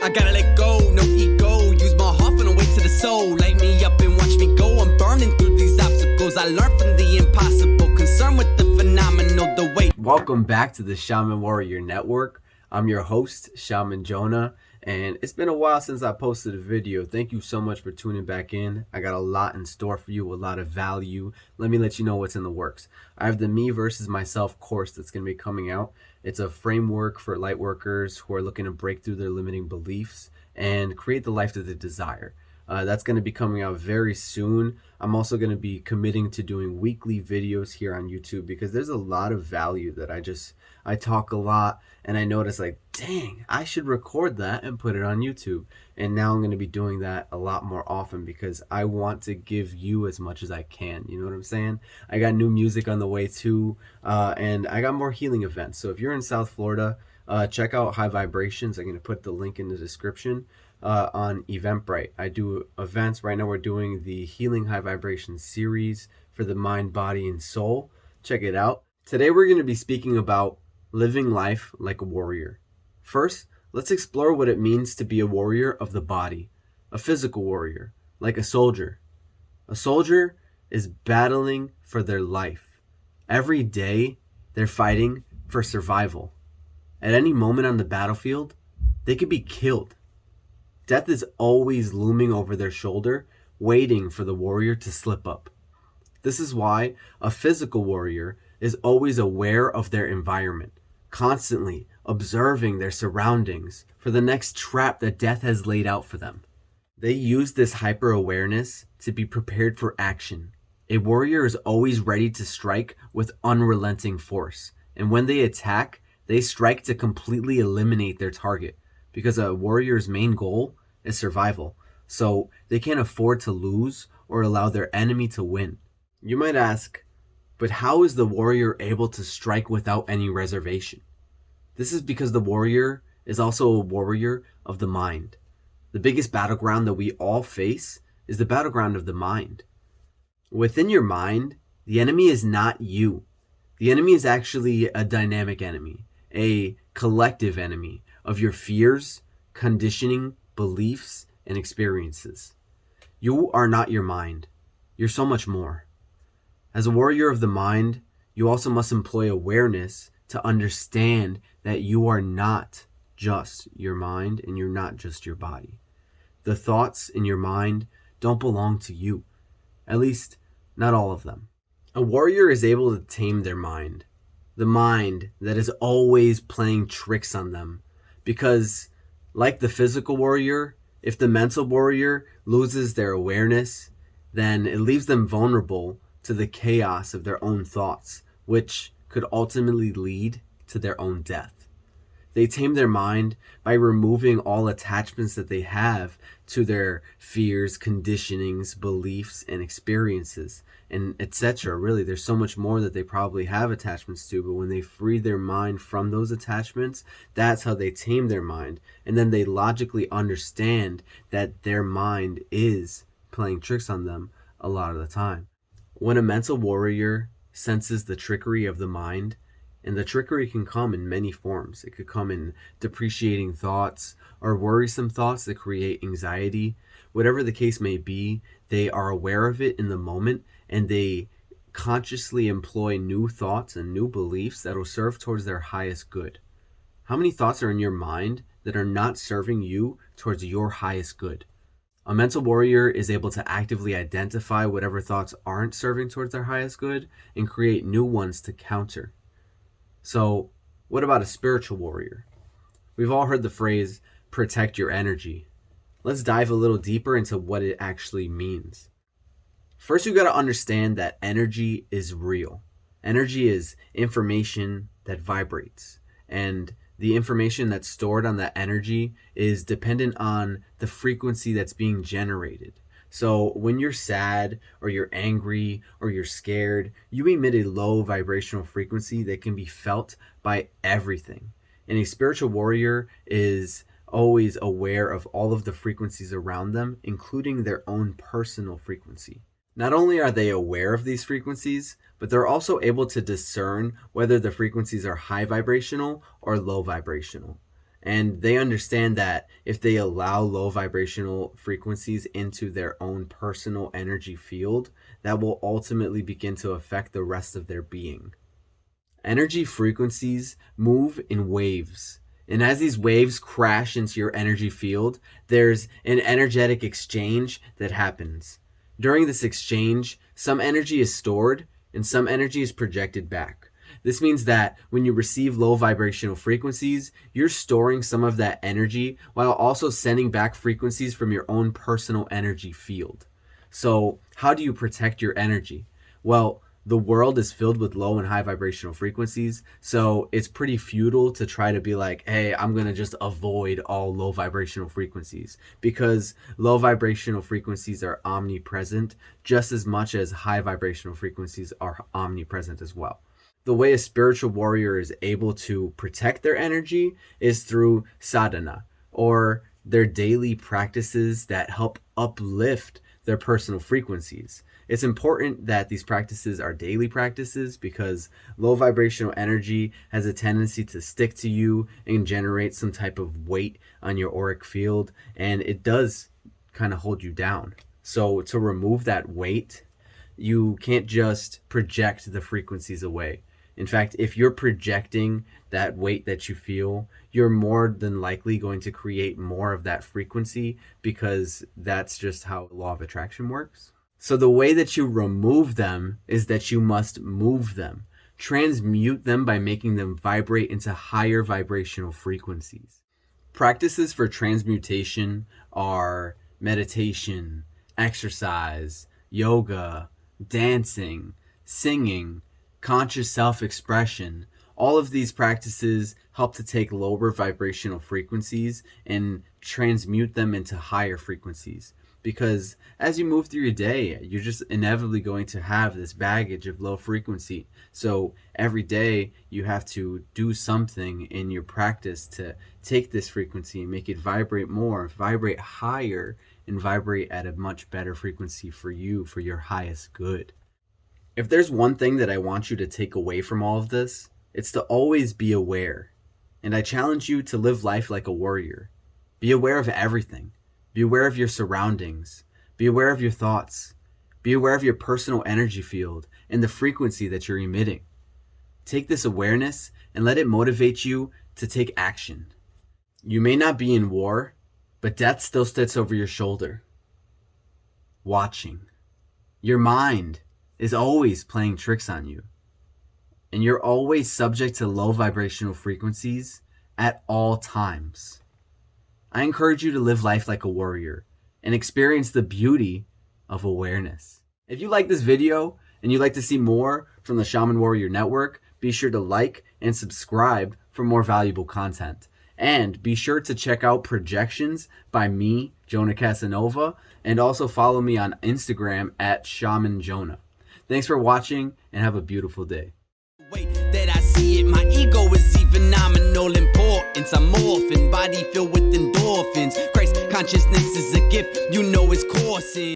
I gotta let go, no ego. Use my heart from the way to the soul. Light me up and watch me go. I'm burning through these obstacles. I learned from the impossible. Concerned with the phenomenal, the way. Welcome back to the Shaman Warrior Network. I'm your host, Shaman Jona, and it's been a while since I posted a video. Thank you so much for tuning back in. I got a lot in store for you, a lot of value. Let me let you know what's in the works. I have the Me versus Myself course that's going to be coming out. It's a framework for light workers who are looking to break through their limiting beliefs and create the life that they desire. That's going to be coming out very soon. I'm also going to be committing to doing weekly videos here on YouTube because there's a lot of value that I talk a lot, and I notice like, dang, I should record that and put it on YouTube. And now I'm going to be doing that a lot more often because I want to give you as much as I can. You know what I'm saying? I got new music on the way too, and I got more healing events. So if you're in South Florida, check out High Vibrations. I'm going to put the link in the description. On Eventbrite. I do events. Right now we're doing the Healing High Vibration series for the mind, body, and soul. Check it out. Today we're going to be speaking about living life like a warrior. First, let's explore what it means to be a warrior of the body, a physical warrior, like a soldier. A soldier is battling for their life. Every day they're fighting for survival. At any moment on the battlefield, they could be killed. Death is always looming over their shoulder, waiting for the warrior to slip up. This is why a physical warrior is always aware of their environment, constantly observing their surroundings for the next trap that death has laid out for them. They use this hyper-awareness to be prepared for action. A warrior is always ready to strike with unrelenting force, and when they attack, they strike to completely eliminate their target. Because a warrior's main goal is survival, so they can't afford to lose or allow their enemy to win. You might ask, but how is the warrior able to strike without any reservation? This is because the warrior is also a warrior of the mind. The biggest battleground that we all face is the battleground of the mind. Within your mind, the enemy is not you. The enemy is actually a dynamic enemy, a collective enemy of your fears, conditioning, beliefs, and experiences. You are not your mind. You're so much more. As a warrior of the mind, you also must employ awareness to understand that you are not just your mind and you're not just your body. The thoughts in your mind don't belong to you. At least, not all of them. A warrior is able to tame their mind. The mind that is always playing tricks on them. Because, like the physical warrior, if the mental warrior loses their awareness, then it leaves them vulnerable to the chaos of their own thoughts, which could ultimately lead to their own death. They tame their mind by removing all attachments that they have to their fears, conditionings, beliefs, and experiences, and etc. Really, there's so much more that they probably have attachments to, but when they free their mind from those attachments, that's how they tame their mind. And then they logically understand that their mind is playing tricks on them a lot of the time. When a mental warrior senses the trickery of the mind, and the trickery can come in many forms. It could come in depreciating thoughts or worrisome thoughts that create anxiety. Whatever the case may be, they are aware of it in the moment and they consciously employ new thoughts and new beliefs that will serve towards their highest good. How many thoughts are in your mind that are not serving you towards your highest good? A mental warrior is able to actively identify whatever thoughts aren't serving towards their highest good and create new ones to counter. So, what about a spiritual warrior? We've all heard the phrase, protect your energy. Let's dive a little deeper into what it actually means. First, you got to understand that energy is real. Energy is information that vibrates. And the information that's stored on that energy is dependent on the frequency that's being generated. So when you're sad or you're angry or you're scared, you emit a low vibrational frequency that can be felt by everything. And a spiritual warrior is always aware of all of the frequencies around them, including their own personal frequency. Not only are they aware of these frequencies, but they're also able to discern whether the frequencies are high vibrational or low vibrational. And they understand that if they allow low vibrational frequencies into their own personal energy field, that will ultimately begin to affect the rest of their being. Energy frequencies move in waves. And as these waves crash into your energy field, there's an energetic exchange that happens. During this exchange, some energy is stored and some energy is projected back. This means that when you receive low vibrational frequencies, you're storing some of that energy while also sending back frequencies from your own personal energy field. So how do you protect your energy? Well, the world is filled with low and high vibrational frequencies, so it's pretty futile to try to be like, hey, I'm going to just avoid all low vibrational frequencies, because low vibrational frequencies are omnipresent just as much as high vibrational frequencies are omnipresent as well. The way a spiritual warrior is able to protect their energy is through sadhana, or their daily practices that help uplift their personal frequencies. It's important that these practices are daily practices because low vibrational energy has a tendency to stick to you and generate some type of weight on your auric field, and it does kind of hold you down. So to remove that weight, you can't just project the frequencies away. In fact, if you're projecting that weight that you feel, you're more than likely going to create more of that frequency, because that's just how the law of attraction works. So the way that you remove them is that you must move them, transmute them by making them vibrate into higher vibrational frequencies. Practices for transmutation are meditation, exercise, yoga, dancing, singing, conscious self-expression. All of these practices help to take lower vibrational frequencies and transmute them into higher frequencies. Because as you move through your day, you're just inevitably going to have this baggage of low frequency. So every day you have to do something in your practice to take this frequency and make it vibrate more, vibrate higher, and vibrate at a much better frequency for you, for your highest good. If there's one thing that I want you to take away from all of this, it's to always be aware. And I challenge you to live life like a warrior. Be aware of everything. Be aware of your surroundings. Be aware of your thoughts. Be aware of your personal energy field and the frequency that you're emitting. Take this awareness and let it motivate you to take action. You may not be in war, but death still sits over your shoulder, watching. Your mind is always playing tricks on you, and you're always subject to low vibrational frequencies at all times. I encourage you to live life like a warrior and experience the beauty of awareness. If you like this video and you'd like to see more from the Shaman Warrior Network, be sure to like and subscribe for more valuable content. And be sure to check out projections by me, Jona Casanova, and also follow me on Instagram at Shaman Jona. Thanks for watching and have a beautiful day. Wait, that I see it, my ego is even nominal importance. I'm morphing, body filled with endorphins. Christ consciousness is a gift, you know it's coursing.